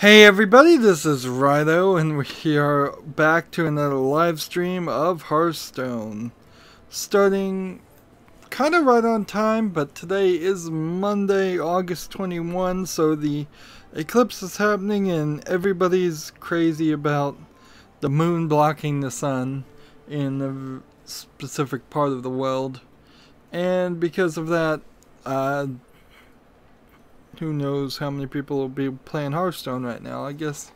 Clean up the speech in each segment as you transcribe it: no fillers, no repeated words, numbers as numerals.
Hey everybody, this is Rydo, and we are back to another live stream of Hearthstone. Starting kind of right on time, but today is Monday, August 21, so the eclipse is happening and everybody's crazy about the moon blocking the sun in a specific part of the world. And because of that, who knows how many people will be playing Hearthstone right now. I guess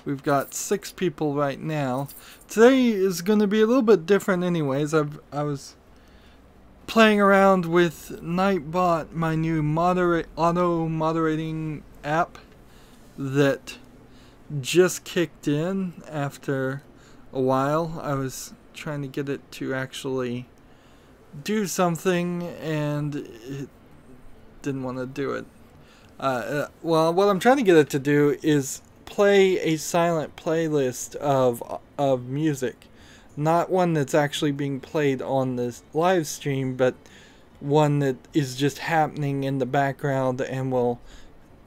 we've got 6 people right now. Today is going to be a little bit different anyways. I was playing around with Nightbot, my new auto moderating app that just kicked in after a while. I was trying to get it to actually do something and it didn't want to do it. Well, what I'm trying to get it to do is play a silent playlist of music. Not one that's actually being played on this live stream, but one that is just happening in the background and will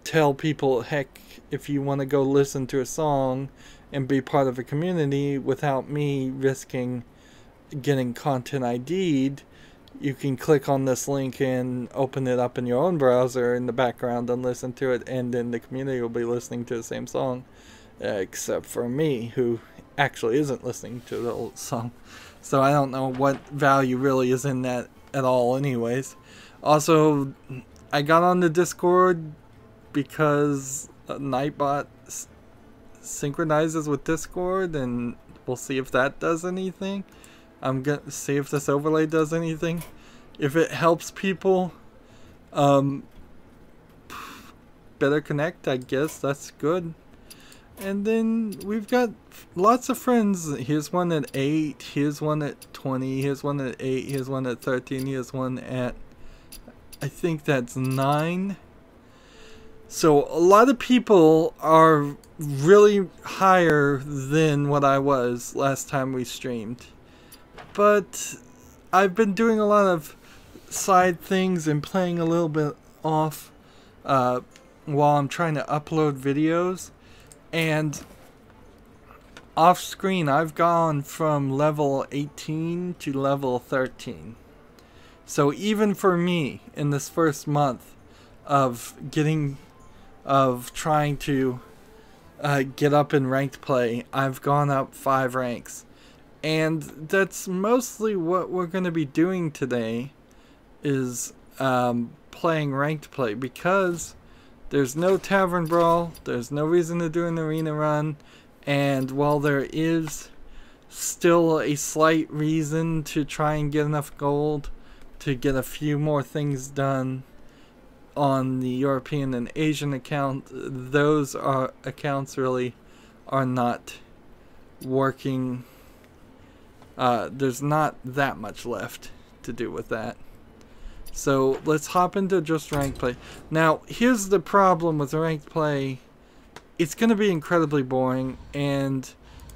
tell people, heck, if you want to go listen to a song and be part of a community without me risking getting content ID'd, you can click on this link and open it up in your own browser in the background and listen to it, and then the community will be listening to the same song, except for me, who actually isn't listening to the old song. So I don't know what value really is in that at all anyways. Also, I got on the Discord because Nightbot synchronizes with Discord, and we'll see if that does anything. I'm going to see if this overlay does anything. If it helps people better connect, I guess that's good. And then we've got lots of friends. Here's one at 8, here's one at 20, here's one at 8, here's one at 13, here's one at, I think that's 9. So a lot of people are really higher than what I was last time we streamed. But I've been doing a lot of side things and playing a little bit off while I'm trying to upload videos. And off screen, I've gone from level 18 to level 13. So even for me, in this first month of trying to get up in ranked play, I've gone up 5 ranks. And that's mostly what we're going to be doing today, is playing ranked play, because there's no tavern brawl, there's no reason to do an arena run, and while there is still a slight reason to try and get enough gold to get a few more things done on the European and Asian account, those accounts really are not working. There's not that much left to do with that. So let's hop into just ranked play. Now, here's the problem with ranked play. It's going to be incredibly boring, and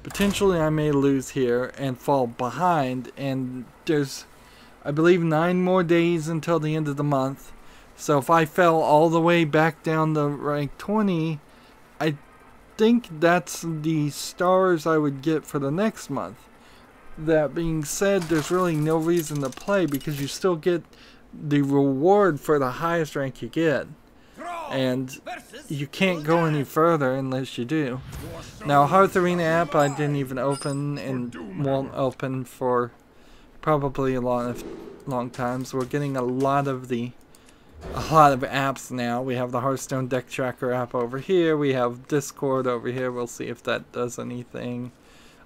potentially I may lose here and fall behind. And there's, I believe, 9 more days until the end of the month. So if I fell all the way back down to rank 20, I think that's the stars I would get for the next month. That being said, there's really no reason to play, because you still get the reward for the highest rank you get, and you can't go any further unless you do. Now, Hearth Arena app I didn't even open and won't open for probably a long time. So we're getting a lot of apps now. We have the Hearthstone deck tracker app over here. We have Discord over here. We'll see if that does anything.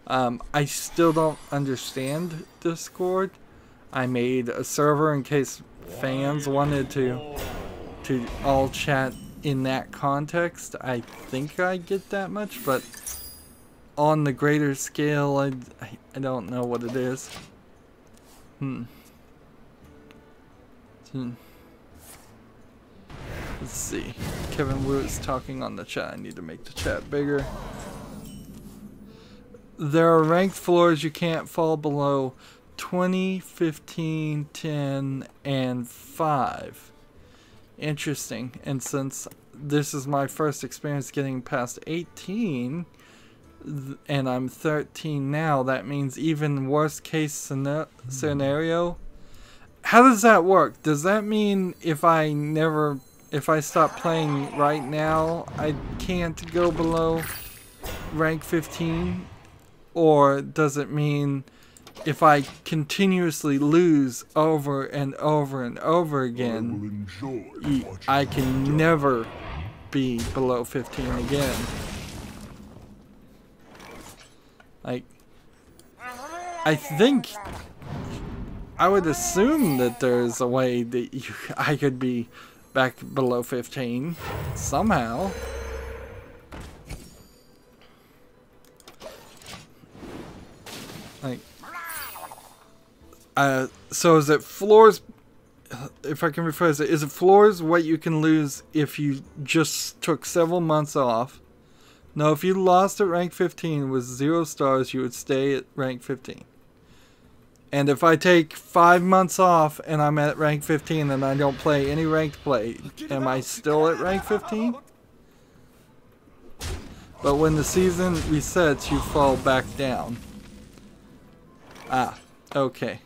I still don't understand Discord. I made a server in case fans wanted to all chat in that context. I think I get that much, but on the greater scale, I don't know what it is. Let's see. Kevin Wu is talking on the chat. I need to make the chat bigger. There are ranked floors you can't fall below 20, 15, 10, and 5. Interesting. And since this is my first experience getting past 18, and I'm 13 now. That means even worst case scenario. How does that work? Does that mean if I stop playing right now, I can't go below rank 15? Or does it mean if I continuously lose over and over and over again, I can never be below 15 again? Like, I think I would assume that there's a way that I could be back below 15 somehow. Like, so is it floors? If I can rephrase it, is it floors what you can lose if you just took several months off? No, if you lost at rank 15 with 0 stars, you would stay at rank 15. And if I take 5 months off and I'm at rank 15 and I don't play any ranked play, am I still at rank 15? But when the season resets, you fall back down. Ah, okay.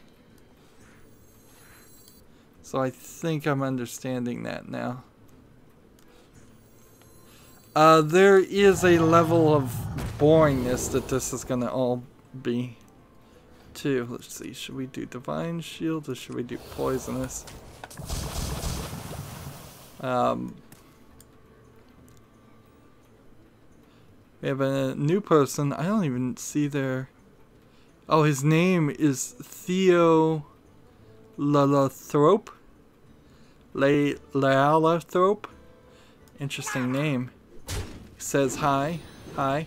So I think I'm understanding that now. There is a level of boringness that this is going to all be, too. Let's see, should we do Divine Shield or should we do Poisonous? We have a new person. I don't even see their... Oh, his name is Theo Lalathrop. Lalathrop. Interesting name. Says hi. Hi.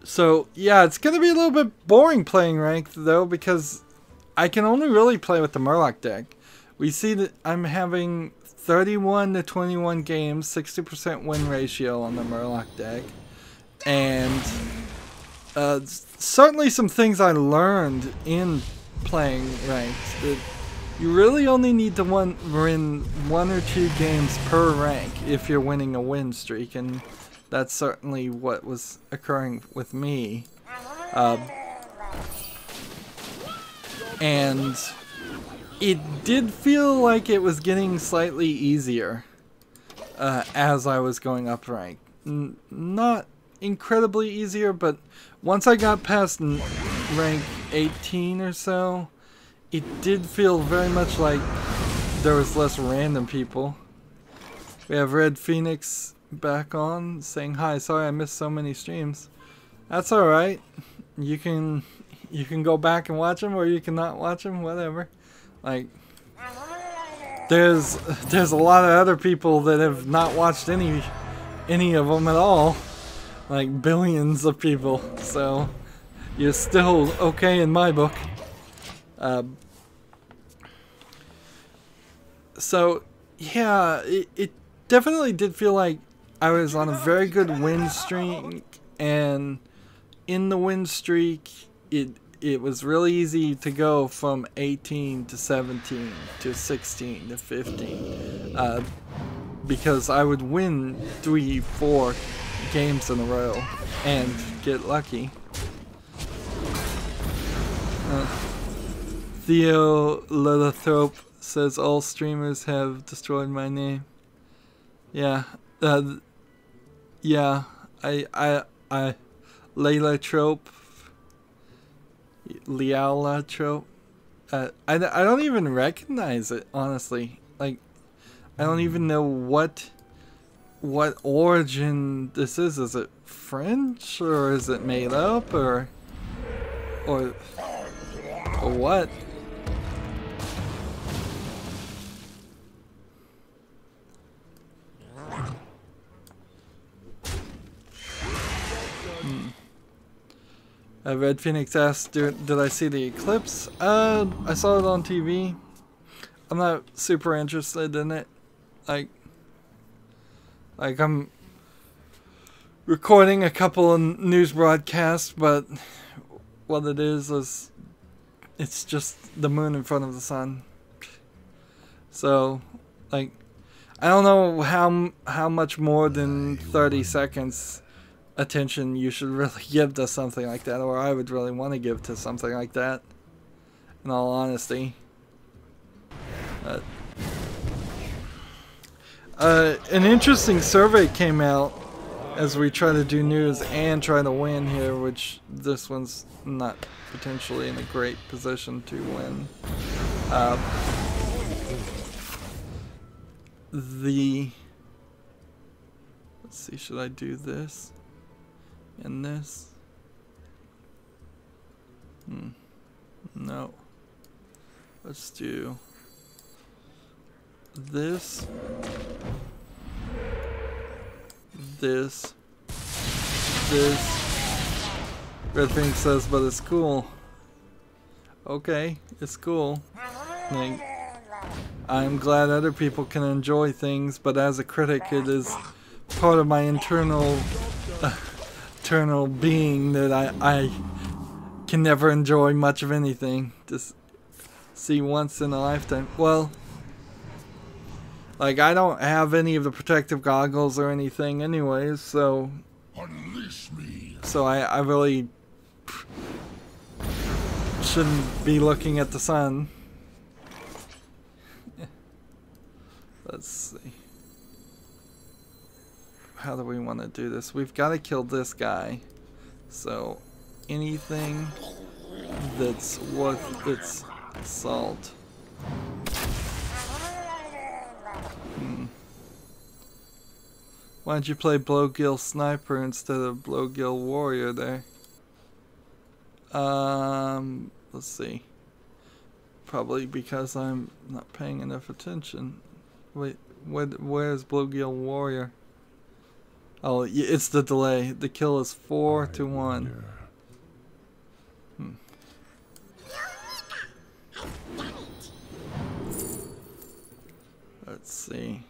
So yeah, it's gonna be a little bit boring playing ranked though, because I can only really play with the Murloc deck. We see that I'm having 31 to 21 games, 60% win ratio on the Murloc deck, and certainly some things I learned in playing ranked. That you really only need to win 1 or 2 games per rank if you're winning a win streak, and that's certainly what was occurring with me. And it did feel like it was getting slightly easier as I was going up rank. Not incredibly easier, but once I got past rank 18 or so, it did feel very much like there was less random people. We have Red Phoenix back on saying hi. Sorry I missed so many streams. That's alright. You can go back and watch them, or you cannot watch them, whatever. Like, there's a lot of other people that have not watched any of them at all. Like billions of people. So you're still okay in my book. So yeah, it definitely did feel like I was on a very good win streak, and in the win streak, it was really easy to go from 18 to 17 to 16 to 15 because I would win 3-4 games in a row and get lucky. Theo Lilithrope says all streamers have destroyed my name. Yeah, yeah, I Layla Trope, Liala Trope. I don't even recognize it, honestly. Like, I don't even know what origin this is. Is it French, or is it made up, or what? Red Phoenix asked, did I see the eclipse? I saw it on TV. I'm not super interested in it. Like I'm recording a couple of news broadcasts, but what it is it's just the moon in front of the sun. So, like, I don't know how much more than 30 seconds attention you should really give to something like that, or I would really want to give to something like that, in all honesty. An interesting survey came out as we try to do news and try to win here, which this one's not potentially in a great position to win. Let's see, should I do this and this? No. Let's do this, this. Red Pink says, but it's cool. Okay, it's cool. Like, I'm glad other people can enjoy things, but as a critic, it is part of my internal being that I can never enjoy much of anything. Just see once in a lifetime. Well, like, I don't have any of the protective goggles or anything anyways, so I really shouldn't be looking at the sun. Let's see. How do we want to do this? We've got to kill this guy. So anything that's worth its salt. Why don't you play Blowgill Sniper instead of Blowgill Warrior there? Let's see. Probably because I'm not paying enough attention. Wait, where's Blowgill Warrior? Oh, it's the delay. The kill is 4 to 1. Let's see.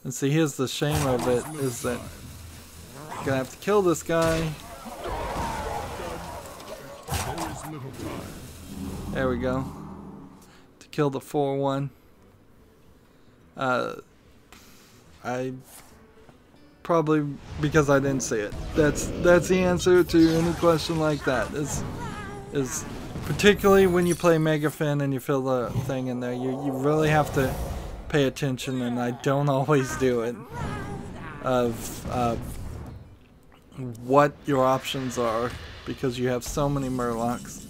And see, here's the shame of it, is that I'm gonna have to kill this guy. There we go. To kill the 4-1. I probably because I didn't see it. That's the answer to any question like that. Is particularly when you play Megafin and you fill the thing in there, you really have to pay attention, and I don't always do it, of what your options are, because you have so many Murlocs.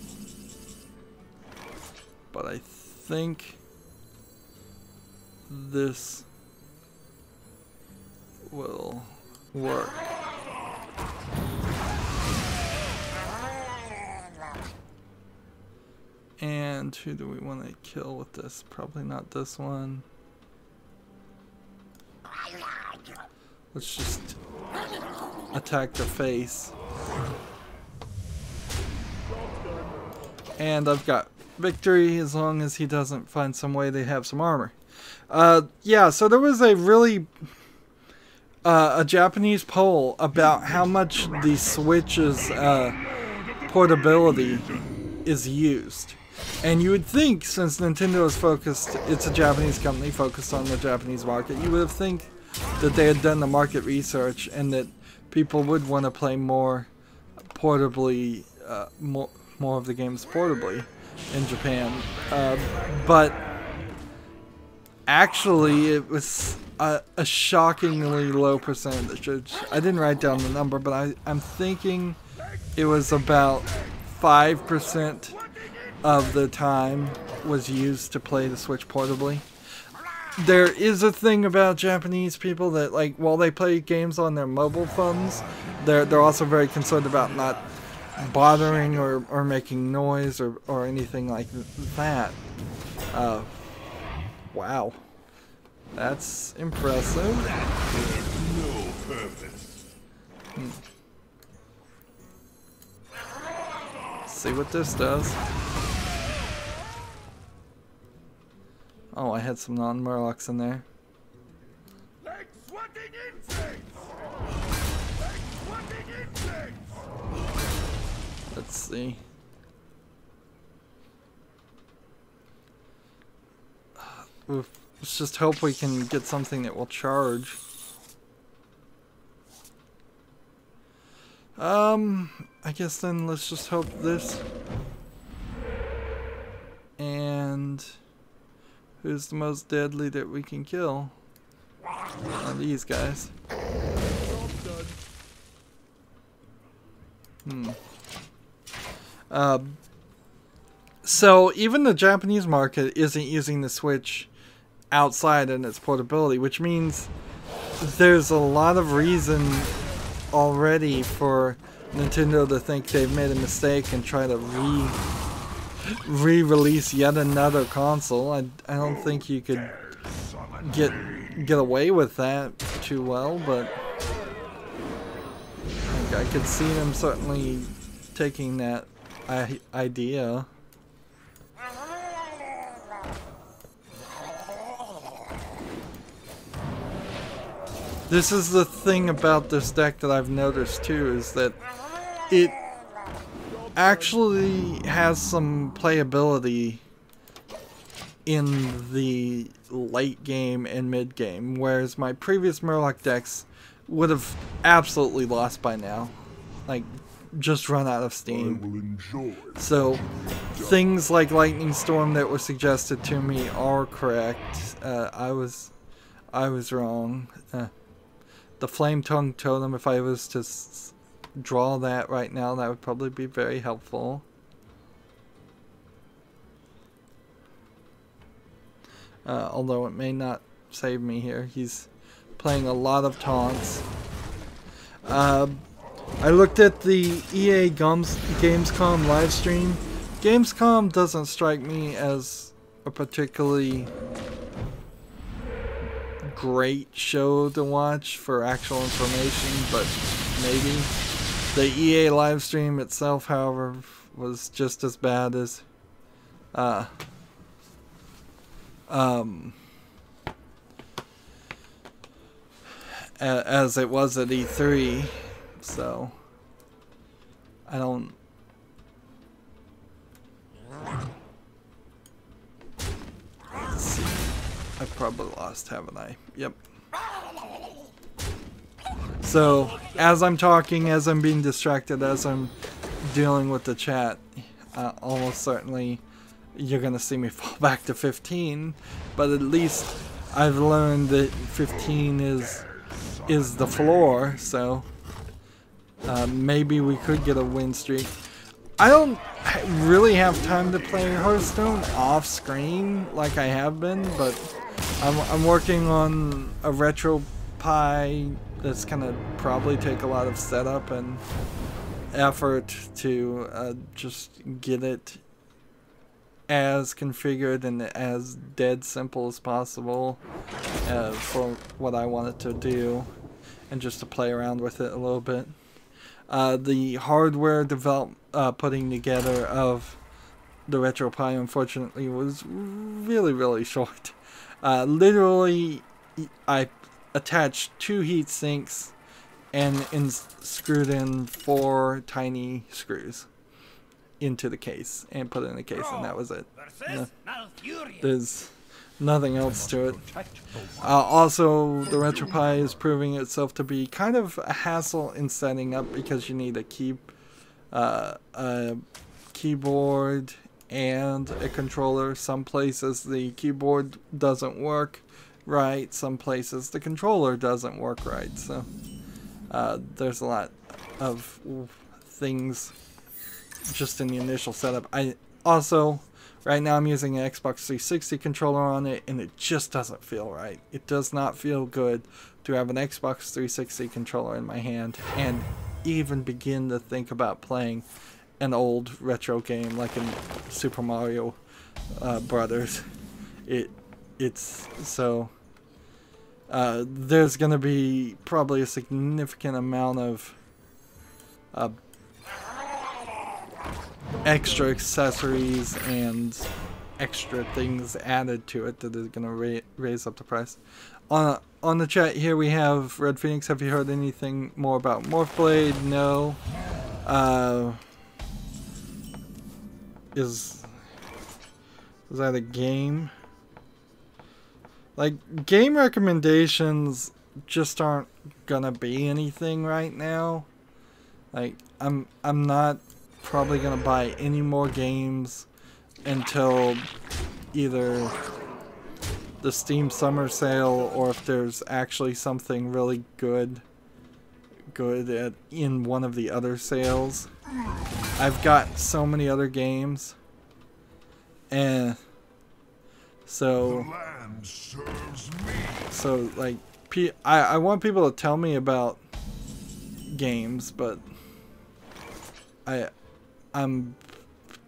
But I think this will work. And who do we want to kill with this? Probably not this one. Let's just attack the face. And I've got victory as long as he doesn't find some way to have some armor. Yeah, so there was a really a Japanese poll about how much the Switch's portability is used. And you would think, since Nintendo is focused, it's a Japanese company focused on the Japanese market, you would have think that they had done the market research and that people would want to play more portably, more of the games portably in Japan. But actually, it was a shockingly low percentage. I didn't write down the number, but I'm thinking it was about 5% of the time was used to play the Switch portably. There is a thing about Japanese people that, like, while they play games on their mobile phones, they're also very concerned about not bothering or making noise or anything like that. Wow. That's impressive. See what this does. Oh, I had some non-Murlocs in there. Like swatting insects! Like swatting insects! Let's see. Let's just hope we can get something that will charge. I guess then let's just hope this. And who's the most deadly that we can kill? These guys. So even the Japanese market isn't using the Switch outside in its portability, which means there's a lot of reason already for Nintendo to think they've made a mistake and try to re-release yet another console. I don't think you could get away with that too well, but I could see them certainly taking that idea. This is the thing about this deck that I've noticed too, is that it actually has some playability in the late game and mid game, whereas my previous Murloc decks would have absolutely lost by now, like just run out of steam. So things like Lightning Storm that were suggested to me are correct. I was wrong. The Flame Tongue Totem, if I was to draw that right now, that would probably be very helpful. Although it may not save me here. He's playing a lot of taunts. I looked at the EA Gamescom live stream. Gamescom doesn't strike me as a particularly great show to watch for actual information, but maybe. The EA live stream itself, however, was just as bad as it was at E3, so I don't. Let's see. I probably lost, haven't I? Yep. So, as I'm talking, as I'm being distracted, as I'm dealing with the chat, almost certainly you're going to see me fall back to 15, but at least I've learned that 15 is the floor, so maybe we could get a win streak. I don't really have time to play Hearthstone off screen like I have been, but I'm working on a RetroPie that's gonna probably take a lot of setup and effort to just get it as configured and as dead simple as possible for what I want it to do, and just to play around with it a little bit. The hardware putting together of the RetroPie, unfortunately, was really short. Literally, I attached 2 heat sinks and screwed in 4 tiny screws into the case and put it in the case, and that was it. No, there's nothing else to it. Also, the RetroPie is proving itself to be kind of a hassle in setting up, because you need a keyboard and a controller. Some places the keyboard doesn't work right, some places the controller doesn't work right, so there's a lot of things just in the initial setup. I also, right now I'm using an Xbox 360 controller on it, and it just doesn't feel right. It does not feel good to have an Xbox 360 controller in my hand and even begin to think about playing an old retro game like in Super Mario Brothers. It's so there's gonna be probably a significant amount of extra accessories and extra things added to it that is gonna raise up the price. On the chat here we have Red Phoenix. Have you heard anything more about Morphblade? No. Is that a game? Like, game recommendations just aren't gonna be anything right now. Like, I'm not probably gonna buy any more games until either the Steam Summer Sale, or if there's actually something really good in one of the other sales. I've got so many other games, and so like I want people to tell me about games, but I'm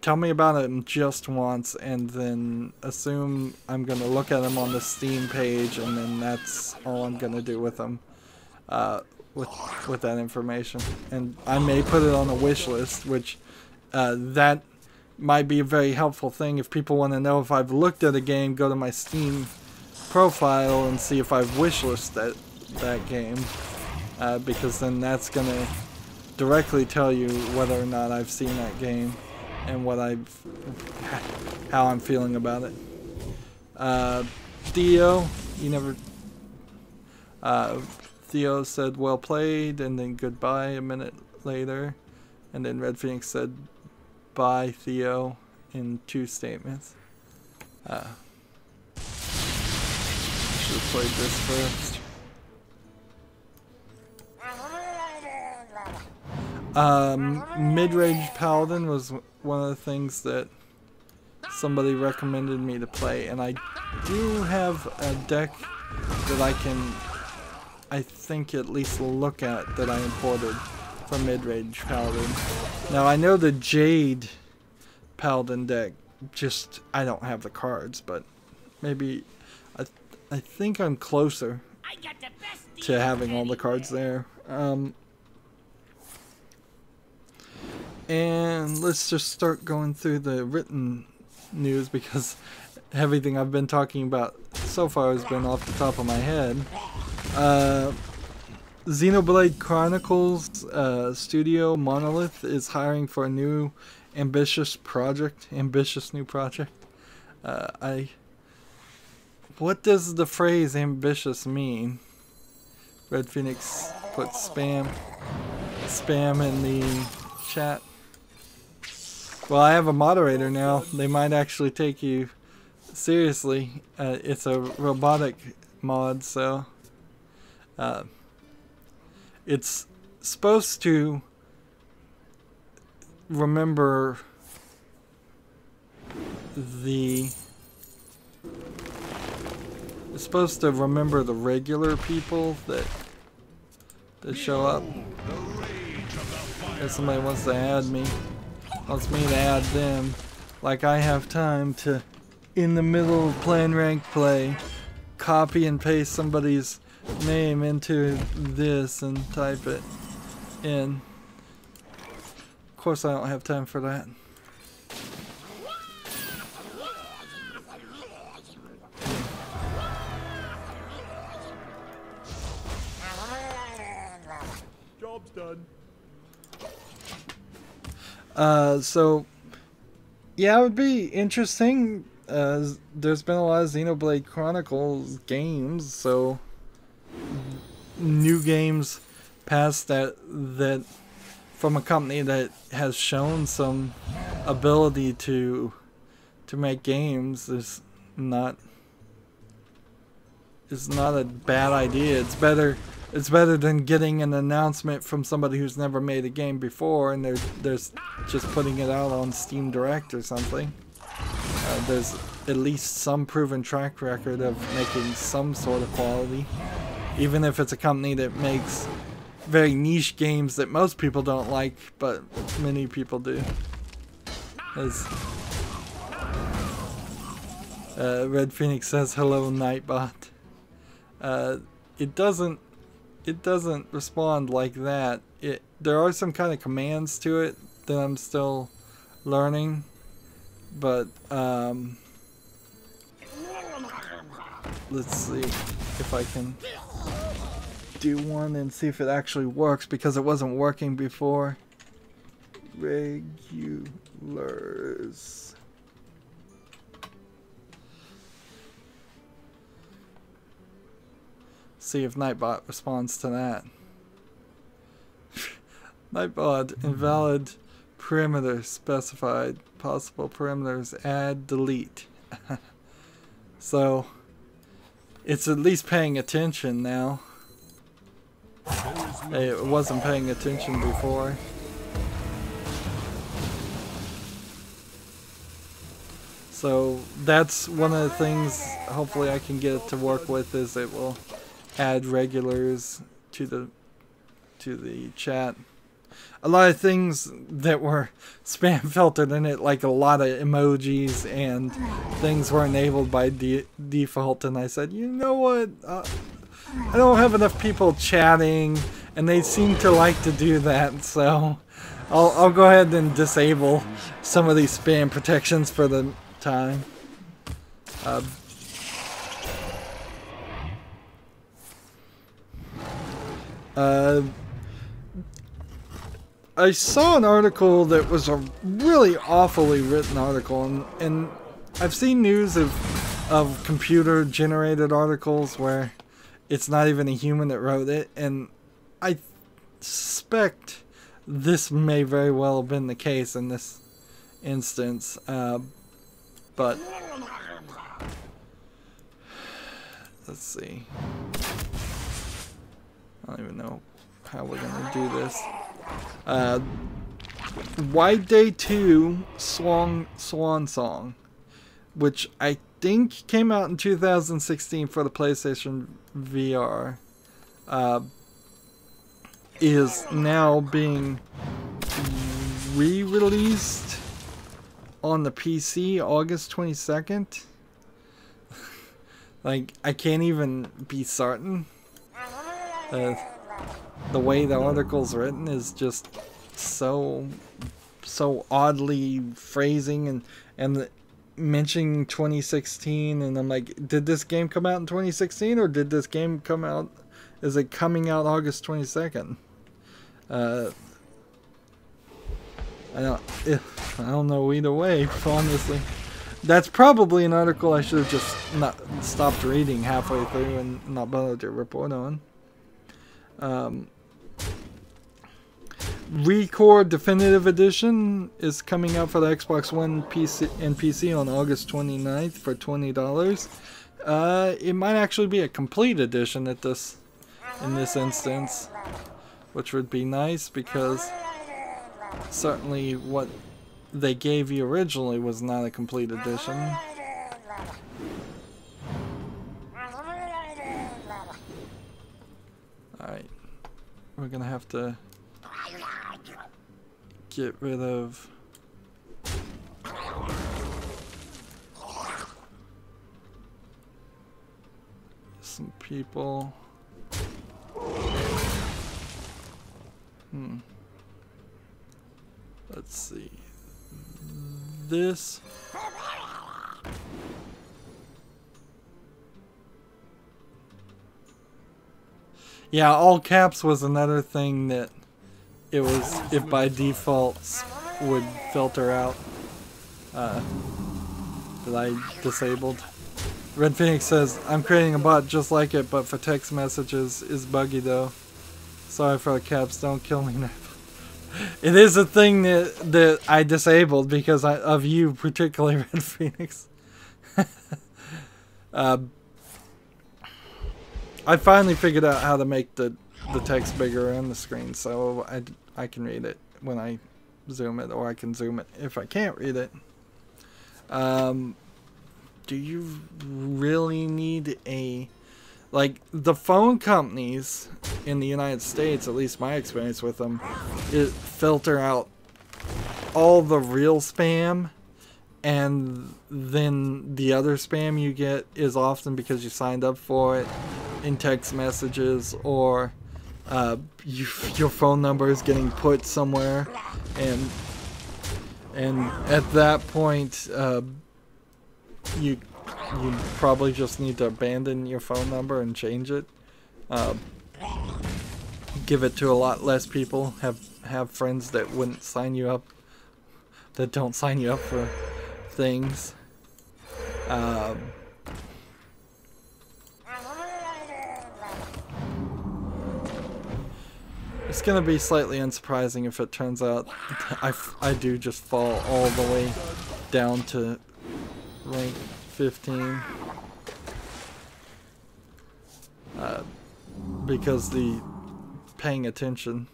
tell me about them just once and then assume I'm gonna look at them on the Steam page, and then that's all I'm gonna do with them, with that information. And I may put it on a wish list, which that might be a very helpful thing. If people want to know if I've looked at a game, go to my Steam profile and see if I've wishlisted that game, because then that's gonna directly tell you whether or not I've seen that game and how I'm feeling about it. Theo, you never. Theo said well played, and then goodbye a minute later, and then Red Phoenix said bye Theo in 2 statements. I should have played this first. Mid-range Paladin was one of the things that somebody recommended me to play, and I do have a deck that I think at least look at, that I imported from Mid-range Paladin. Now I know the Jade Paladin deck, just I don't have the cards, but maybe I think I'm closer to having all the cards there. And let's just start going through the written news, because everything I've been talking about so far has been off the top of my head. Xenoblade Chronicles studio Monolith is hiring for a new ambitious new project. What does the phrase ambitious mean? Red Phoenix put spam in the chat. Well, I have a moderator now. They might actually take you seriously. It's a robotic mod, so it's supposed to remember the regular people that show up. If somebody wants to add me, wants me to add them, like I have time to, in the middle of playing ranked play, copy and paste somebody's name into this and type it in. Of course I don't have time for that. Job's done. So yeah, it would be interesting. There's been a lot of Xenoblade Chronicles games, so new games past that from a company that has shown some ability to make games is not a bad idea. It's better than getting an announcement from somebody who's never made a game before and they're just putting it out on Steam Direct or something. There's at least some proven track record of making some sort of quality, even if it's a company that makes very niche games that most people don't like, but many people do. As Red Phoenix says, hello Nightbot. It doesn't respond like that. There are some kind of commands to it that I'm still learning, but let's see if I can do one and see if it actually works, because it wasn't working before. Regulars. See if Nightbot responds to that. Nightbot, invalid perimeter specified. Possible perimeters, add, delete. So, it's at least paying attention now. It wasn't paying attention before. So, that's one of the things hopefully I can get it to work with, is it will add regulars to the chat. A lot of things that were spam filtered in it, like a lot of emojis and things were enabled by default, and I said, you know what, I don't have enough people chatting and they seem to like to do that, so I'll go ahead and disable some of these spam protections for the time. I saw an article that was a really awfully written article, and I've seen news of computer generated articles where it's not even a human that wrote it, and I suspect this may very well have been the case in this instance, but let's see. I don't even know how we're gonna do this. White Day 2 Swan Song, which I think came out in 2016 for the PlayStation VR, is now being re-released on the PC August 22nd. Like, I can't even be certain. The way the article's written is just so oddly phrasing and mentioning 2016, and I'm like, did this game come out in 2016, or did this game come out, is it coming out August 22nd? I don't know either way, honestly. That's probably an article I should have just not stopped reading halfway through and not bothered to report on. Record Definitive Edition is coming out for the Xbox One and PC on August 29th for $20. It might actually be a complete edition in this instance, which would be nice, because certainly what they gave you originally was not a complete edition. Alright, we're gonna have to get rid of some people. Let's see. This. Yeah, all caps was another thing that it by default would filter out, that I disabled. Red Phoenix says, I'm creating a bot just like it, but for text messages. Is buggy though. Sorry for the caps, don't kill me now. It is a thing that I disabled because of you, particularly Red Phoenix. I finally figured out how to make the text bigger on the screen, so I can read it when I zoom it, or I can zoom it if I can't read it. Do you really need like, the phone companies in the United States, at least my experience with them, filter out all the real spam, and then the other spam you get is often because you signed up for it in text messages, or your phone number is getting put somewhere, and at that point you you probably just need to abandon your phone number and change it. Give it to a lot less people. Have friends that wouldn't sign you up, that don't sign you up for things. It's gonna be slightly unsurprising if it turns out I do just fall all the way down to rank 15. Because the paying attention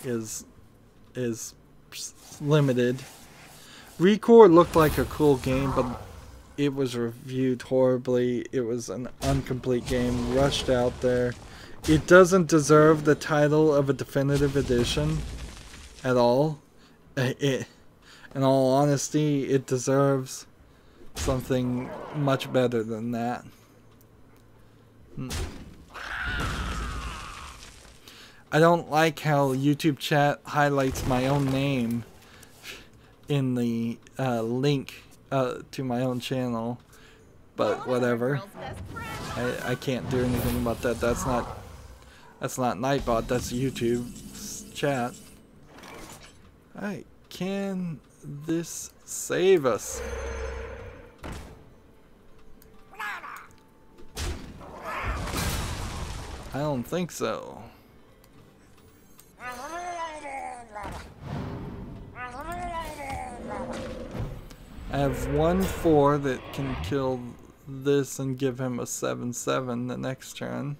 is limited. Recore looked like a cool game, but it was reviewed horribly. It was an incomplete game, rushed out there. It doesn't deserve the title of a definitive edition at all. In all honesty, it deserves something much better than that. I don't like how YouTube chat highlights my own name in the link to my own channel, but whatever. I can't do anything about that. That's not Nightbot, that's YouTube's chat. Alright, can this save us? I don't think so. I have 1-4 that can kill this and give him a 7-7 the next turn.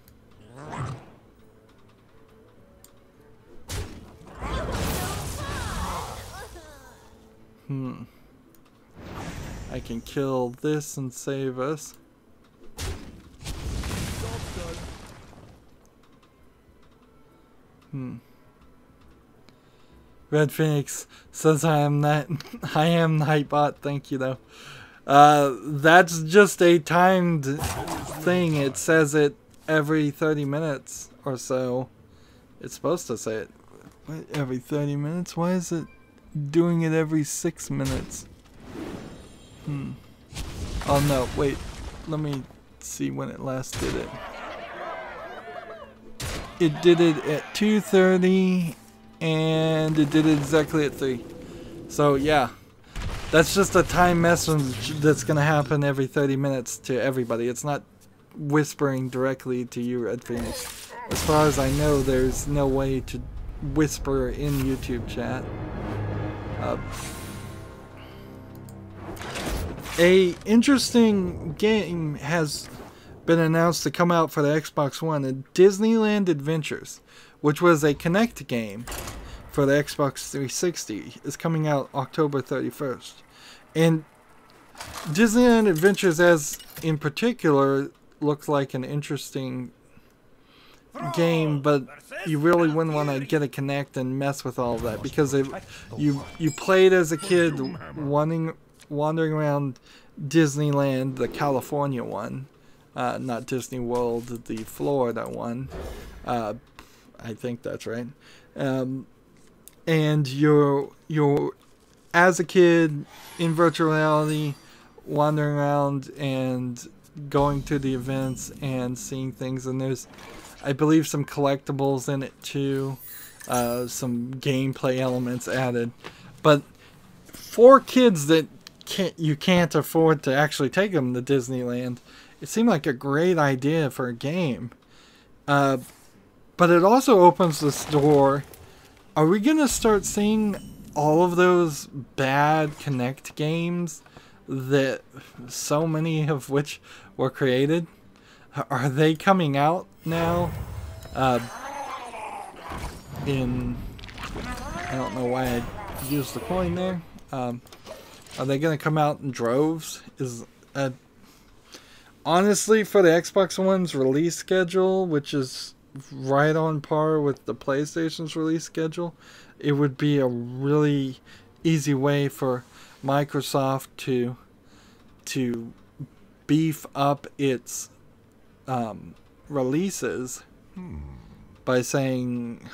I can kill this and save us. Red Phoenix says I am Nightbot. Thank you though. That's just a timed thing. It says it every 30 minutes or so. It's supposed to say it every 30 minutes. Why is it doing it every 6 minutes? Oh no, wait. Let me see when it last did it. It did it at 2:30 and it did it exactly at 3. So yeah, that's just a time message that's gonna happen every 30 minutes to everybody. It's not whispering directly to you, Red Phoenix. As far as I know, there's no way to whisper in YouTube chat. A interesting game has been announced to come out for the Xbox One, Disneyland Adventures, which was a Kinect game for the Xbox 360, is coming out October 31st. And Disneyland Adventures, as in particular, looks like an interesting game, but you really wouldn't want to get a Kinect and mess with all of that, because you played as a kid wandering around Disneyland, the California one, not Disney World, the Florida one. I think that's right. And you're as a kid in virtual reality, wandering around and going to the events and seeing things. And there's, I believe, some collectibles in it too, some gameplay elements added. But for kids that you can't afford to actually take them to Disneyland, it seemed like a great idea for a game. But it also opens this door. Are we going to start seeing all of those bad Kinect games that so many of which were created? Are they coming out now? I don't know why I used the coin there. Are they going to come out in droves? Honestly, for the Xbox One's release schedule, which is right on par with the PlayStation's release schedule, it would be a really easy way for Microsoft to beef up its releases by saying,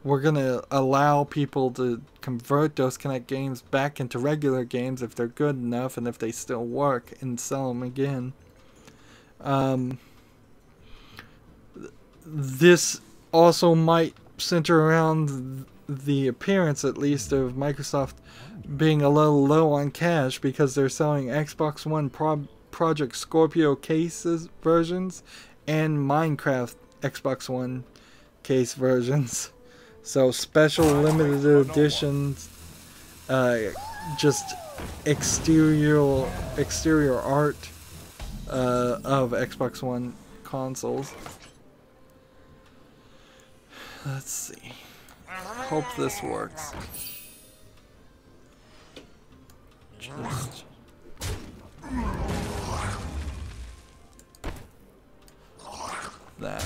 we're gonna allow people to convert those Kinect games back into regular games if they're good enough and if they still work, and sell them again. This also might center around the appearance, at least, of Microsoft being a little low on cash because they're selling Xbox One Project Scorpio cases versions and Minecraft Xbox One case versions. So special limited editions, just exterior art of Xbox One consoles. Let's see. Hope this works. Just that,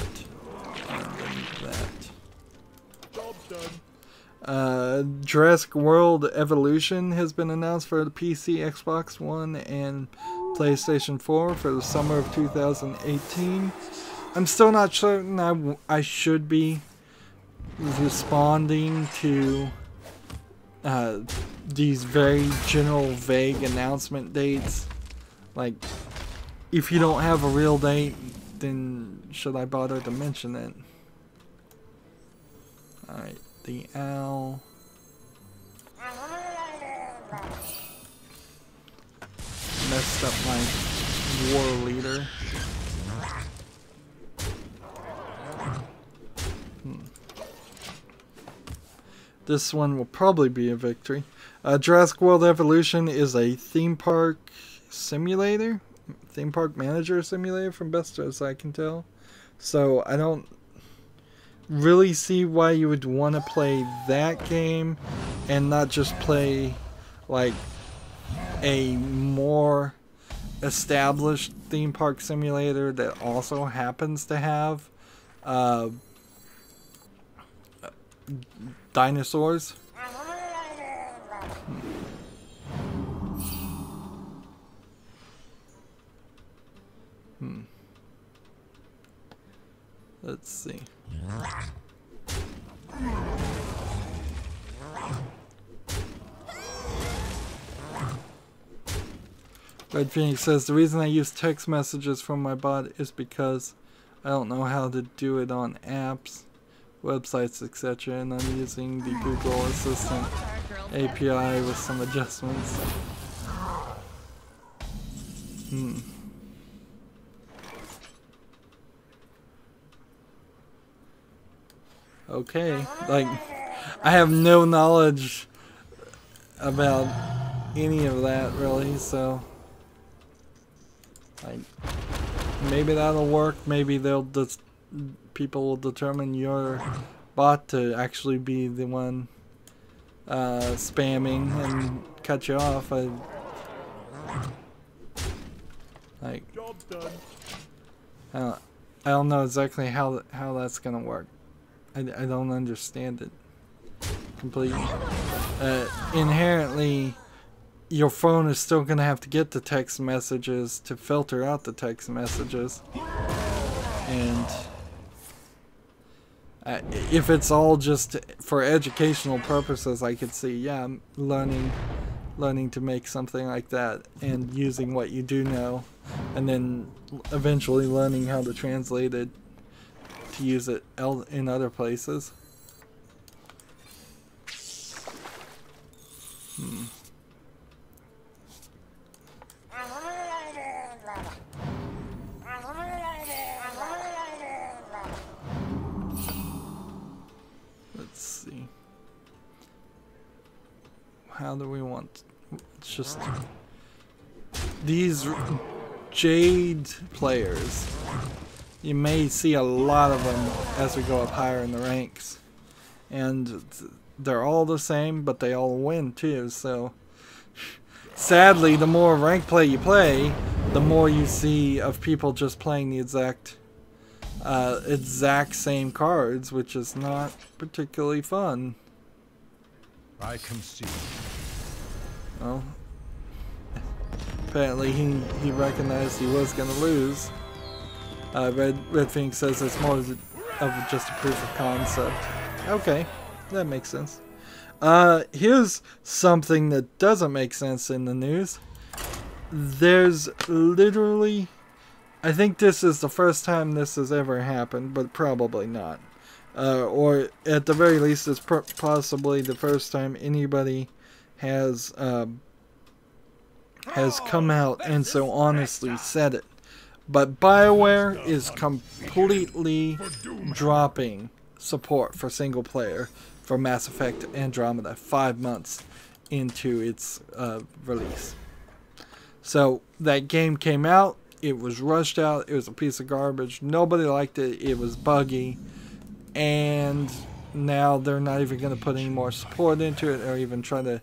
and then that. Job's done. Jurassic World Evolution has been announced for the PC, Xbox One, and PlayStation 4 for the summer of 2018. I'm still not certain I should be responding to these very general, vague announcement dates. Like, if you don't have a real date, then should I bother to mention it? Alright, the owl. Messed up my war leader. This one will probably be a victory. Jurassic World Evolution is a theme park simulator, theme park manager simulator, from best as I can tell. So I don't really see why you would want to play that game and not just play like a more established theme park simulator that also happens to have dinosaurs. Let's see. Red Phoenix says, the reason I use text messages from my bot is because I don't know how to do it on apps, websites, etc. and I'm using the Google Assistant API with some adjustments. Okay, like, I have no knowledge about any of that really, so like, maybe that'll work. Maybe they'll just, people will determine your bot to actually be the one spamming and cut you off. Like, Job's done. I don't know exactly how that's gonna work. I don't understand it completely. Inherently, your phone is still gonna have to get the text messages to filter out the text messages, and if it's all just for educational purposes, I could see, yeah, learning to make something like that and using what you do know, and then eventually learning how to translate it to use it in other places. Let's see. How do we want? It's just these Jade players. You may see a lot of them as we go up higher in the ranks, and they're all the same, but they all win too. So sadly, the more rank play you play, the more you see of people just playing the exact same cards, which is not particularly fun. I can see. Well, apparently he recognized he was gonna lose. Red Phoenix says it's more of just a proof of concept. Okay. that makes sense. Here's something that doesn't make sense in the news. There's literally, I think this is the first time this has ever happened, but probably not. Or at the very least, it's possibly the first time anybody has come out and so honestly said it. But BioWare is completely dropping support for single player for Mass Effect Andromeda 5 months into its release. So that game came out, it was rushed out, it was a piece of garbage, nobody liked it, it was buggy, and now they're not even going to put any more support into it or even try to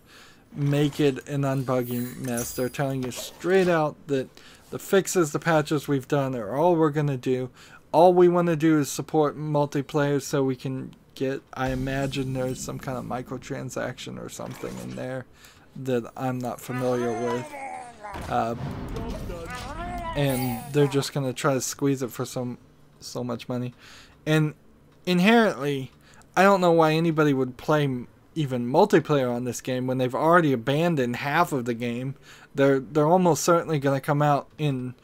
make it an unbuggy mess. They're telling you straight out that the fixes, the patches we've done are all we're going to do. All we want to do is support multiplayer so we can get, I imagine there's some kind of microtransaction or something in there that I'm not familiar with. And they're just going to try to squeeze it for so much money. And inherently, I don't know why anybody would play even multiplayer on this game when they've already abandoned half of the game. They're almost certainly going to come out in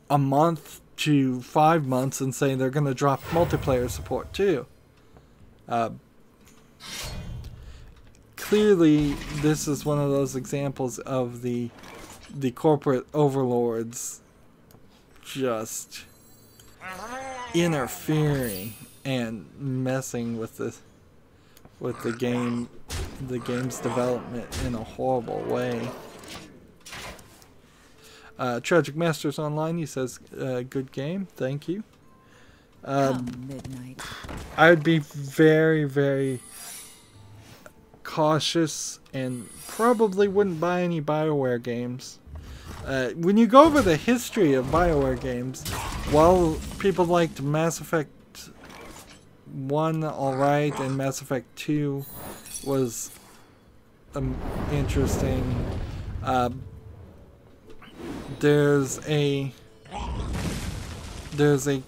a month to 5 months and say they're going to drop multiplayer support too. Clearly, this is one of those examples of the corporate overlords just interfering and messing with the game's development in a horrible way. Tragic Masters Online, he says, good game, thank you. Midnight. I would be very, very cautious and probably wouldn't buy any BioWare games. When you go over the history of BioWare games, while people liked Mass Effect 1 alright and Mass Effect 2 was interesting, there's a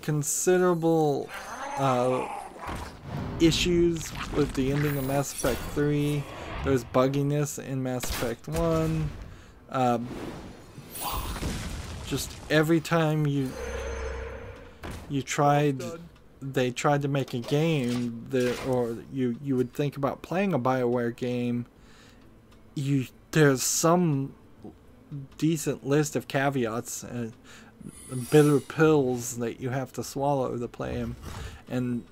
considerable issues with the ending of Mass Effect 3. There's bugginess in Mass Effect 1. Just every time they tried to make a game or you would think about playing a BioWare game, there's some decent list of caveats and bitter pills that you have to swallow to play them, and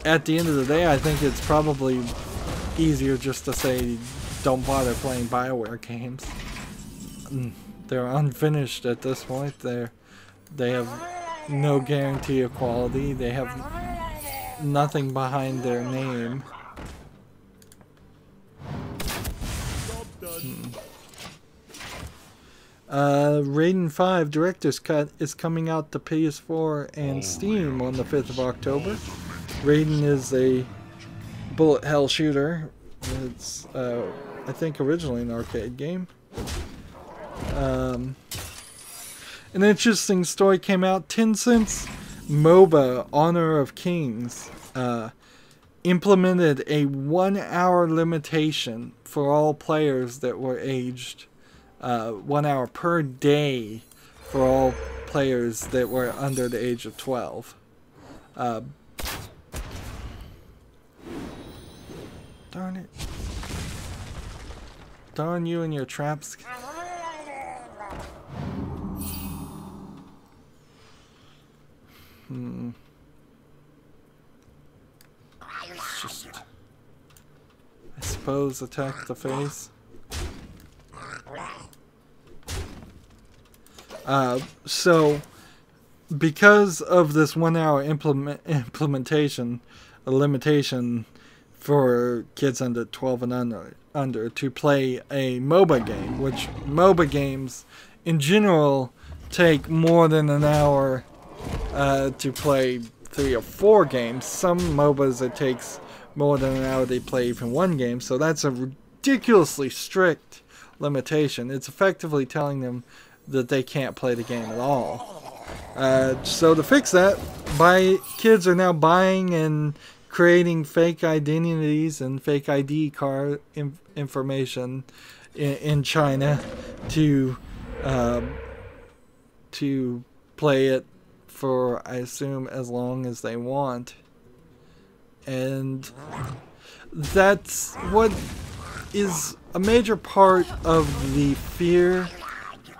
at the end of the day, I think it's probably easier just to say don't bother playing BioWare games. They're unfinished at this point. They have no guarantee of quality. They have nothing behind their name. Raiden 5 Director's Cut is coming out to PS4 and Steam on the 5th of October. Raiden is a bullet hell shooter. It's, I think, originally an arcade game. An interesting story came out. Tencent's MOBA, Honor of Kings, implemented a 1-hour limitation for all players that were aged 1 hour per day for all players that were under the age of 12. Darn it. Darn you and your traps. Let's just, I suppose, attack the face. So, because of this 1 hour implementation, a limitation for kids under 12 and under to play a MOBA game, which MOBA games in general take more than an hour to play 3 or 4 games. Some MOBAs it takes more than an hour to play even one game, so that's a ridiculously strict limitation. It's effectively telling them that they can't play the game at all. So to fix that, kids are now buying and creating fake identities and fake ID card information in China to play it for, I assume, as long as they want. And that's what is a major part of the fear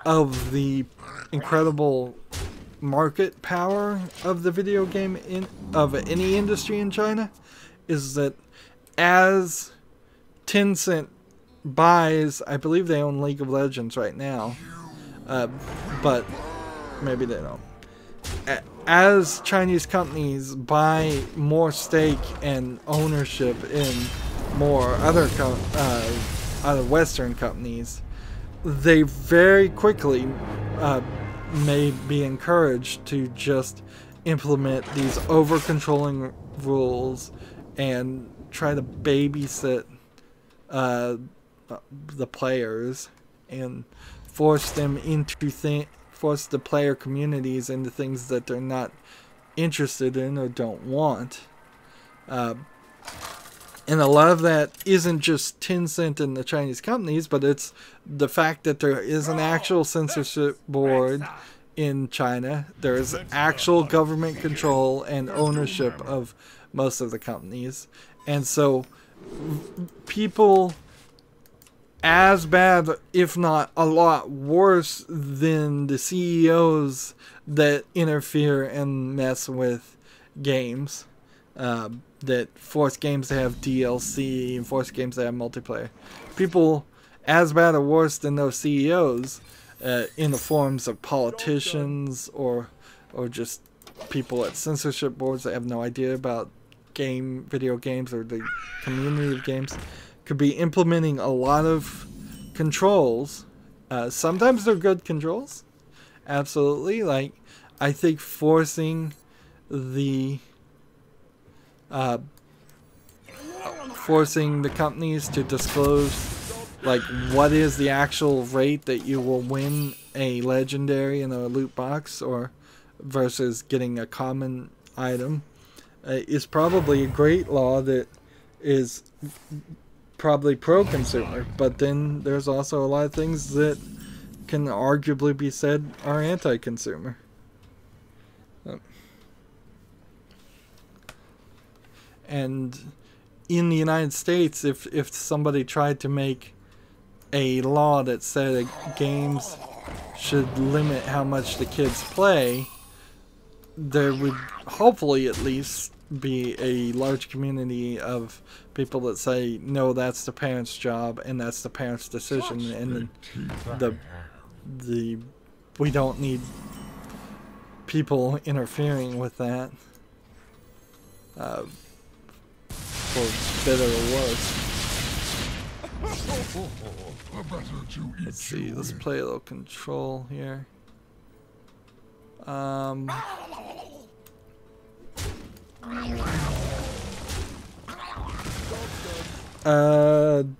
of the incredible market power of the video game of any industry in China, is that as Tencent buys, I believe they own League of Legends right now, but maybe they don't. As Chinese companies buy more stake and ownership in more other Western companies, they very quickly may be encouraged to just implement these over-controlling rules and try to babysit the players and force them into force the player communities into things that they're not interested in or don't want. And a lot of that isn't just Tencent and the Chinese companies, but it's the fact that there is an actual censorship board in China. There is actual government control and ownership of most of the companies. And so people as bad, if not a lot worse, than the CEOs that interfere and mess with games, that force games to have DLC and force games to have multiplayer. People as bad or worse than those CEOs, in the forms of politicians or just people at censorship boards that have no idea about video games or the community of games, could be implementing a lot of controls. Sometimes they're good controls, absolutely. Like, I think forcing the companies to disclose, like, what is the actual rate that you will win a legendary in a loot box or versus getting a common item, is probably a great law that is probably pro-consumer. But then there's also a lot of things that can arguably be said are anti-consumer. And in the United States, if somebody tried to make a law that said games should limit how much the kids play, there would hopefully at least be a large community of people that say, no, that's the parents' job and that's the parents' decision, and we don't need people interfering with that, for better or worse. Let's see, let's play a little control here.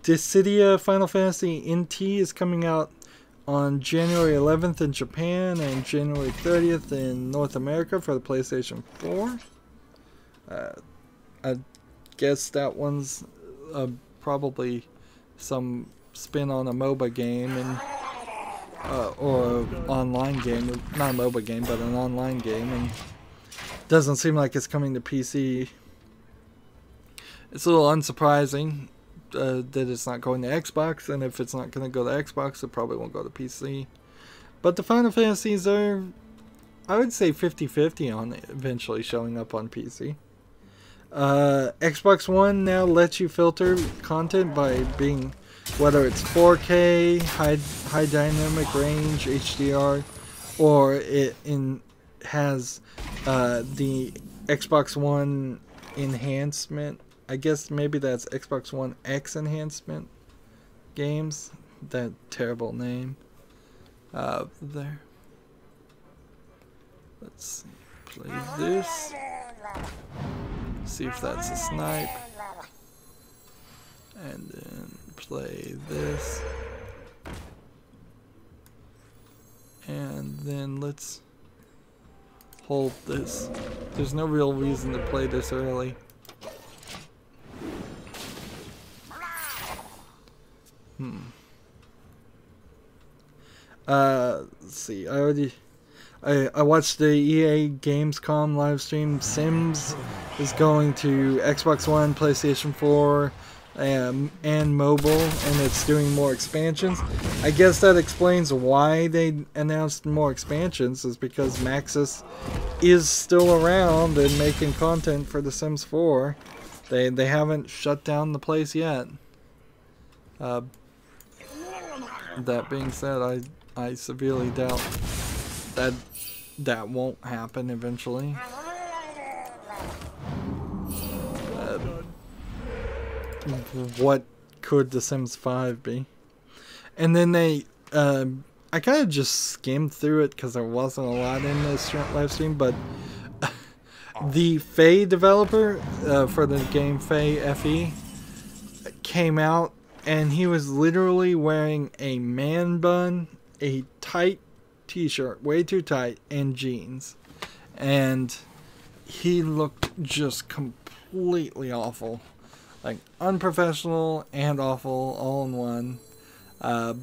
Dissidia Final Fantasy NT is coming out on January 11th in Japan and January 30th in North America for the PlayStation 4. I guess that one's probably some spin on a MOBA game and or online game, not a MOBA game, but an online game, and doesn't seem like it's coming to PC. It's a little unsurprising that it's not going to Xbox, and if it's not going to go to Xbox, it probably won't go to PC. But the Final Fantasies are, I would say, 50-50 on eventually showing up on PC. Xbox One now lets you filter content by being, whether it's 4K, high dynamic range, HDR, or it has the Xbox One enhancement. I guess maybe that's Xbox One X enhancement games. That terrible name. There. Let's see. Play this. See if that's a snipe. And then play this. And then let's hold this. There's no real reason to play this early. Let's see. I watched the EA Gamescom live stream. Sims is going to Xbox One, PlayStation 4, and mobile, and it's doing more expansions. I guess that explains why they announced more expansions, is because Maxis is still around and making content for The Sims 4. They haven't shut down the place yet. That being said, I severely doubt that won't happen eventually. What could The Sims 5 be? And then I kind of just skimmed through it because there wasn't a lot in this live stream, but the Faye developer for the game Faye FE came out, and he was literally wearing a man bun, a tight t-shirt, way too tight, and jeans. And he looked just completely awful. Like, unprofessional and awful all in one. What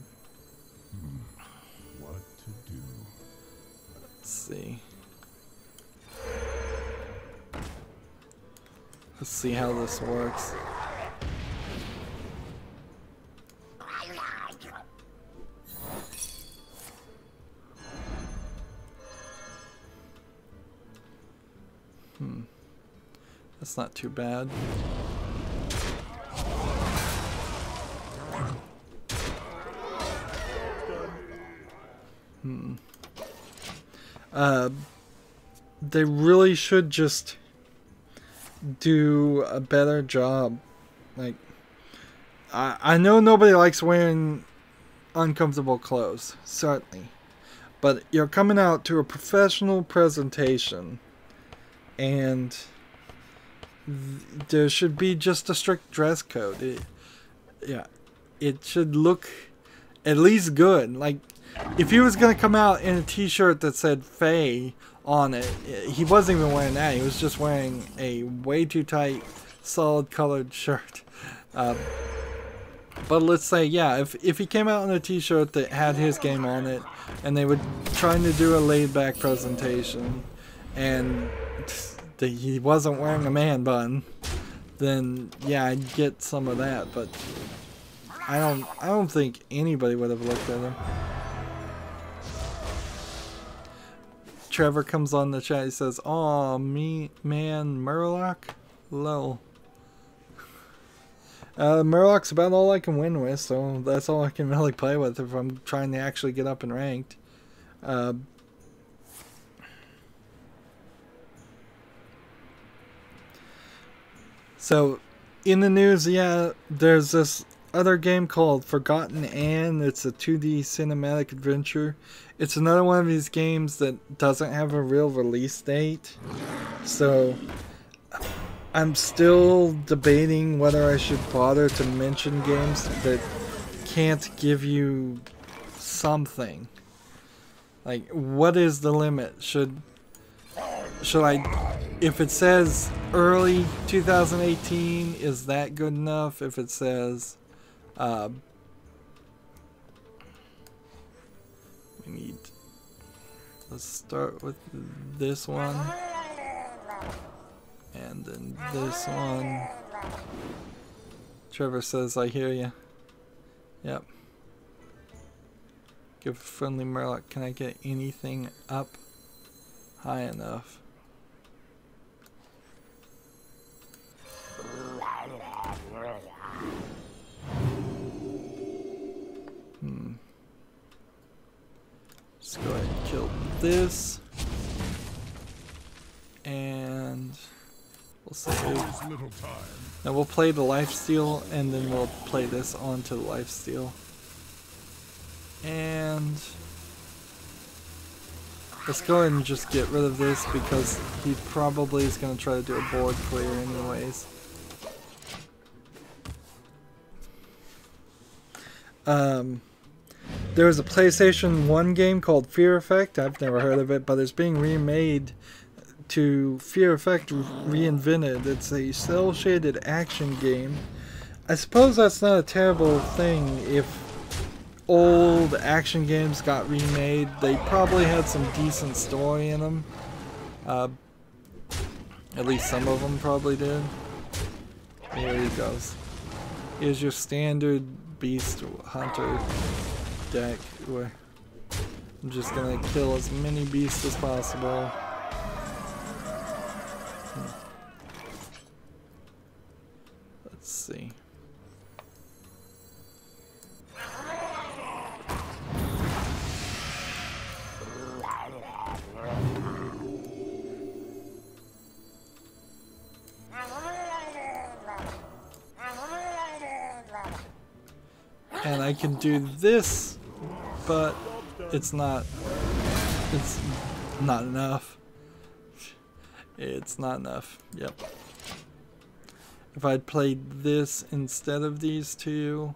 to do? Let's see. Let's see how this works. That's not too bad. They really should just do a better job. Like, I know nobody likes wearing uncomfortable clothes, certainly. But you're coming out to a professional presentation, and there should be just a strict dress code. It should look at least good. Like, if he was going to come out in a t-shirt that said Faye on it, he wasn't even wearing that. He was just wearing a way too tight, solid colored shirt. But let's say, yeah, if he came out in a t-shirt that had his game on it, and they were trying to do a laid-back presentation, and he wasn't wearing a man bun, then yeah, I'd get some of that. But I don't think anybody would have looked at him. Trevor comes on the chat. He says, "Aw, me man, Murloc, lol." Murloc's about all I can win with, so that's all I can really play with if I'm trying to actually get up in ranked. So, in the news, yeah, there's this other game called Forgotten Anne. It's a 2D cinematic adventure. It's another one of these games that doesn't have a real release date. So, I'm still debating whether I should bother to mention games that can't give you something. Like, what is the limit? Should I, if it says early 2018, is that good enough? If it says, let's start with this one. And then this one. Trevor says, I hear you. Yep. Give a friendly Murloc. Can I get anything up high enough? Let's go ahead and kill this. And we'll save. Now we'll play the lifesteal, and then we'll play this onto the lifesteal. And let's go ahead and just get rid of this, because he probably is going to try to do a board clear anyways. There was a PlayStation 1 game called Fear Effect. I've never heard of it, but it's being remade to Fear Effect Reinvented. It's a cel-shaded action game. I suppose that's not a terrible thing. If old action games got remade, they probably had some decent story in them. At least some of them probably did. Here he goes. Here's your standard beast hunter deck where I'm just gonna kill as many beasts as possible. Let's see. And I can do this, but it's not enough. It's not enough. Yep. If I'd played this instead of these two,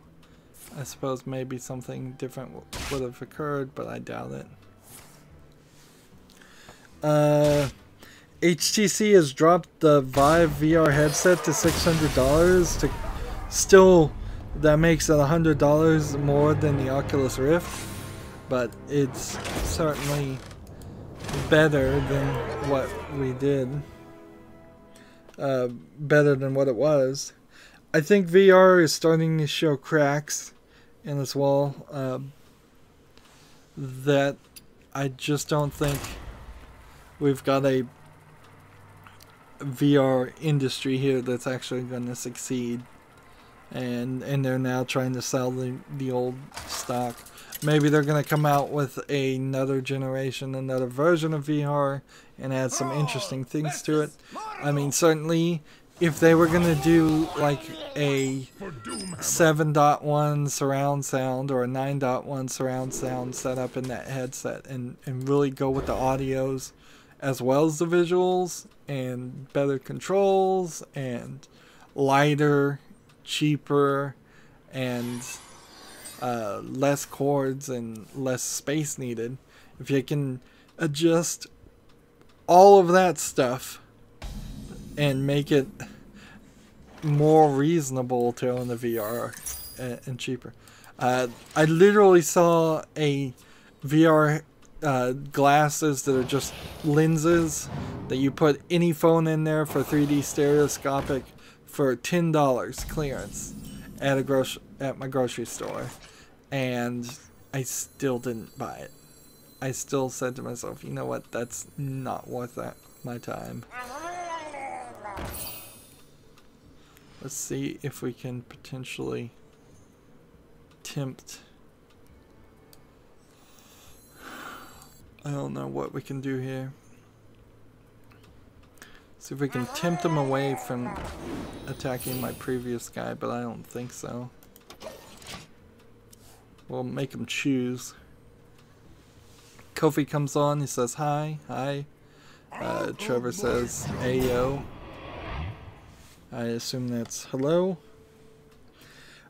I suppose maybe something different would have occurred, but I doubt it. HTC has dropped the Vive VR headset to $600 to still. That makes it $100 more than the Oculus Rift, but it's certainly better than what we did. Better than what it was. I think VR is starting to show cracks in this wall that I just don't think we've got a VR industry here that's actually going to succeed. And they're now trying to sell the old stock. Maybe they're going to come out with another generation, another version of VR, and add some interesting things to it. I mean, certainly, if they were going to do like a 7.1 surround sound or a 9.1 surround sound setup in that headset, and really go with the audios as well as the visuals, and better controls, and lighter, cheaper, and less cords and less space needed. If you can adjust all of that stuff and make it more reasonable to own the VR and cheaper. I literally saw a VR glasses that are just lenses that you put any phone in there for 3D stereoscopic for $10 clearance at my grocery store, and I still didn't buy it. I still said to myself, you know what, that's not worth my time. Let's see if we can potentially tempt. I don't know what we can do here. See if we can tempt him away from attacking my previous guy, but I don't think so. We'll make him choose. Kofi comes on, he says hi, hi. Trevor says ayo. I assume that's hello.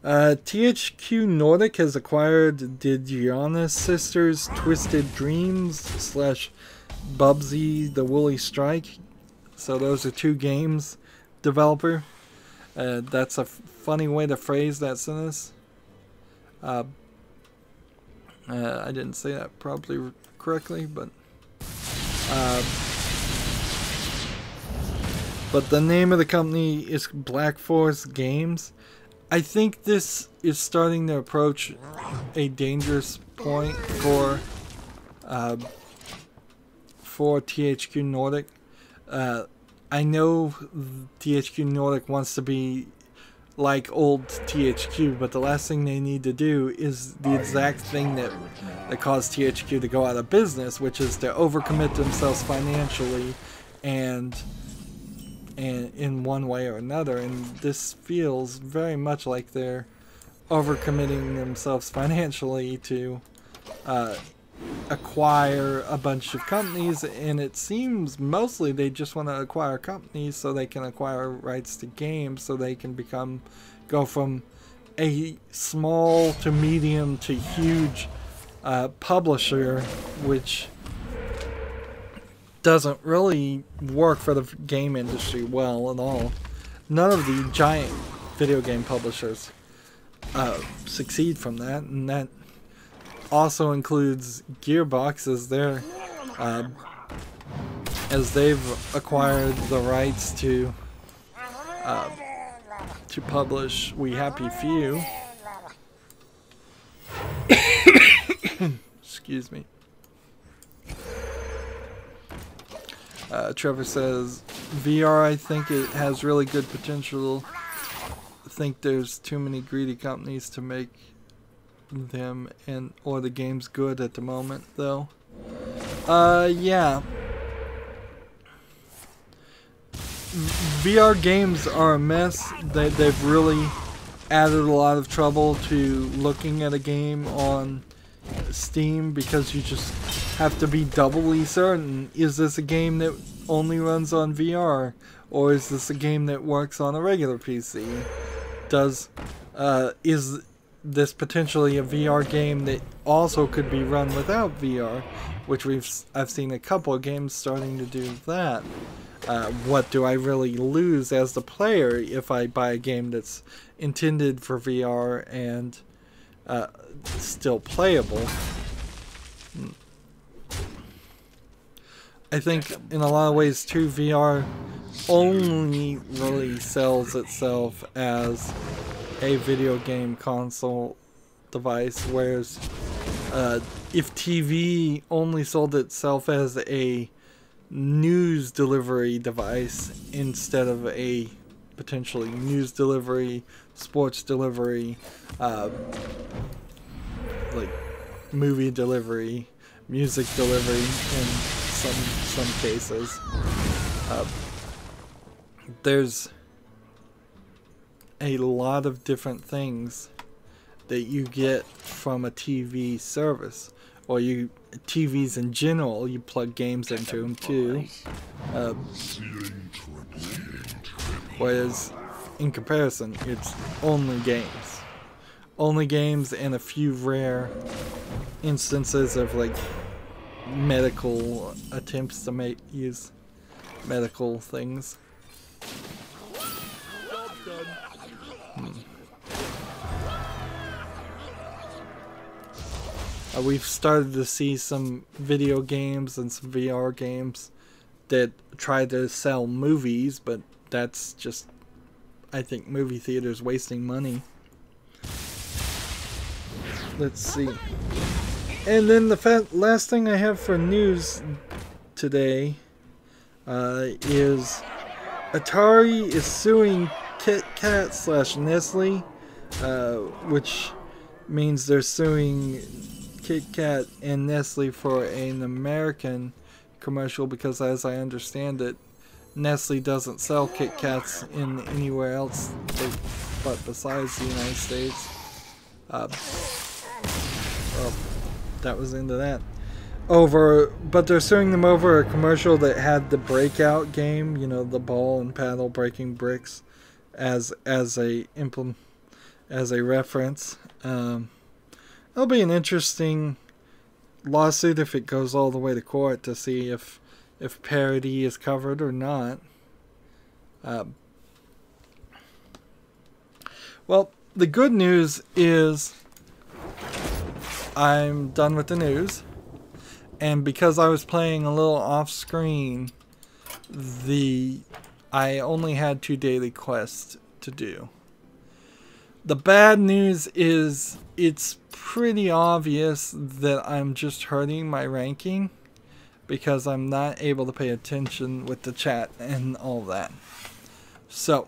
THQ Nordic has acquired the Giannis Sisters Twisted Dreams / Bubsy the Woolly Strike. So those are two games developer. That's a funny way to phrase that sentence. I didn't say that probably correctly, but the name of the company is Black Forest Games. I think this is starting to approach a dangerous point for THQ Nordic. I know THQ Nordic wants to be like old THQ, but the last thing they need to do is the exact thing that caused THQ to go out of business, which is to overcommit themselves financially and in one way or another. And this feels very much like they're overcommitting themselves financially to acquire a bunch of companies, and it seems mostly they just want to acquire companies so they can acquire rights to games, so they can go from a small to medium to huge publisher, which doesn't really work for the game industry well at all. None of the giant video game publishers succeed from that, and that also includes Gearbox as they've acquired the rights to publish We Happy Few. Excuse me. Trevor says, VR, I think it has really good potential. I think there's too many greedy companies to make them or the games good at the moment, though. Yeah. VR games are a mess. They've really added a lot of trouble to looking at a game on Steam, because you just have to be doubly certain. Is this a game that only runs on VR, or is this a game that works on a regular PC? Is this potentially a VR game that also could be run without VR, which I've seen a couple of games starting to do that. What do I really lose as the player if I buy a game that's intended for VR and still playable? I think in a lot of ways too, VR only really sells itself as a video game console device, whereas if TV only sold itself as a news delivery device instead of a potentially news delivery, sports delivery, like movie delivery, music delivery in some cases. There's a lot of different things that you get from a TV service, or TVs in general. You plug games into them too. Whereas in comparison, it's only games and a few rare instances of like medical attempts to use medical things. We've started to see some video games and some VR games that try to sell movies, but that's just, I think, movie theaters wasting money. Let's see. And then the last thing I have for news today is Atari is suing Kit Kat / Nestle, which means they're suing Kit Kat and Nestle for an American commercial, because as I understand it, Nestle doesn't sell Kit Kats in anywhere else but besides the United States. Well, that was into that. But they're suing them over a commercial that had the Breakout game, you know, the ball and paddle breaking bricks, as a reference. It'll be an interesting lawsuit if it goes all the way to court to see if parody is covered or not. Well, the good news is I'm done with the news, and because I was playing a little off screen, I only had 2 daily quests to do. The bad news is it's pretty obvious that I'm just hurting my ranking because I'm not able to pay attention with the chat and all that. So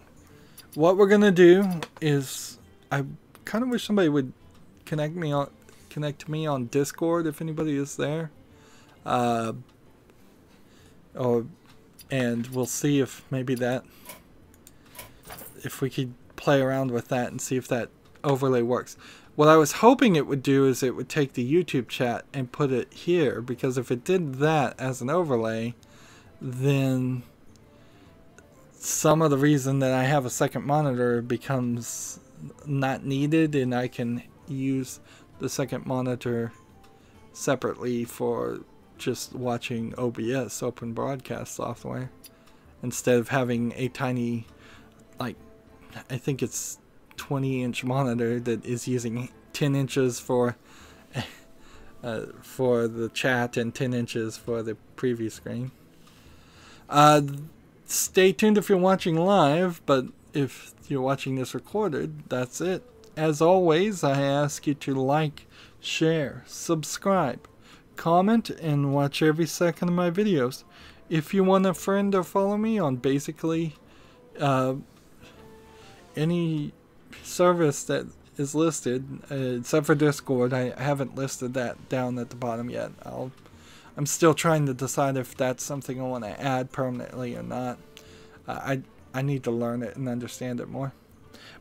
what we're gonna do is, I kind of wish somebody would connect to me on Discord if anybody is there, and we'll see if maybe if we could play around with that and see if that overlay works. What I was hoping it would do is it would take the YouTube chat and put it here, because if it did that as an overlay, then some of the reason that I have a second monitor becomes not needed, and I can use the second monitor separately for just watching OBS, Open Broadcast Software, instead of having a tiny, like, I think it's 20-inch monitor that is using 10 inches for the chat and 10 inches for the preview screen. Stay tuned if you're watching live, but if you're watching this recorded, that's it. As always, I ask you to like, share, subscribe, comment, and watch every second of my videos. If you want a friend or follow me on basically any service that is listed, except for Discord, I haven't listed that down at the bottom yet. I'm still trying to decide if that's something I want to add permanently or not. I need to learn it and understand it more.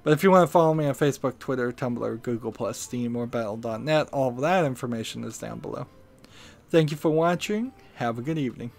But if you want to follow me on Facebook, Twitter, Tumblr, Google+, Steam, or Battle.net, all of that information is down below. Thank you for watching. Have a good evening.